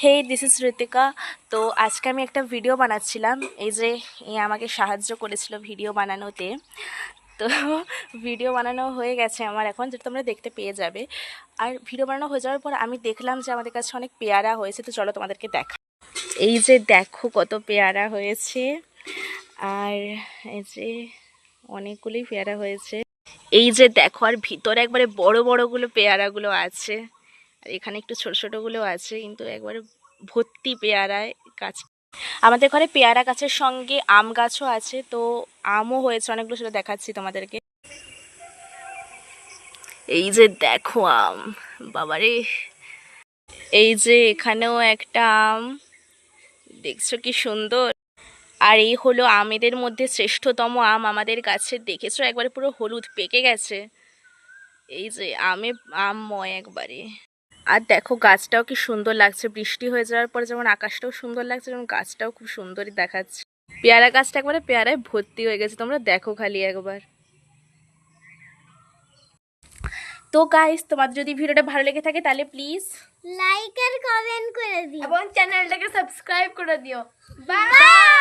Hey this is Ritika. তো আজকে আমি একটা ভিডিও বানাচ্ছিলাম, এই যে আমাকে সাহায্য করেছিল ভিডিও বানানোতে। তো ভিডিও বানানো হয়ে গেছে আমার এখন, যেটা তোমরা দেখতে পেয়ে যাবে। আর ভিডিও বানানো হয়ে যাওয়ার পর আমি দেখলাম যে আমাদের কাছে অনেক পেয়ারা হয়েছে, তো চলো তোমাদেরকে দেখা। এই যে দেখো কত পেয়ারা হয়েছে, আর এই যে অনেকগুলোই পেয়ারা হয়েছে। এই যে দেখো, আর ভিতরে একবারে বড় বড়গুলো পেয়ারাগুলো আছে, আর এখানে একটু ছোট ছোটগুলো আছে, কিন্তু একবারে ভর্তি পেয়ারায় গাছ। আমাদের ঘরে পেয়ারা গাছের সঙ্গে আম গাছও আছে, তো আমও হয়েছে অনেকগুলো, সেটা দেখাচ্ছি তোমাদেরকে। এই যে দেখো আম, বাবারে। এই যে এখানেও একটা আম, দেখছো কি সুন্দর। আর এই হলো আমেদের মধ্যে শ্রেষ্ঠতম আম আমাদের গাছে, দেখেছো একবারে পুরো হলুদ পেকে গেছে। এই যে আমময় একবারে। আর দেখো গাছটাও কি সুন্দর লাগছে, বৃষ্টি হয়ে যাওয়ার পরে যেমন আকাশটাও সুন্দর লাগছে, যেমন গাছটাও খুব সুন্দরই দেখাচ্ছে। পেয়ারা গাছটা একবারে পেয়ারায় ভর্তি হয়ে গেছে, তোমরা দেখো খালি একবার। তো গাইস, তোমার যদি ভিডিওটা ভালো লেগে থাকে তাহলে প্লিজ লাইক আর কমেন্ট করে দিও এবং চ্যানেলটাকে সাবস্ক্রাইব করে দিও। বাই।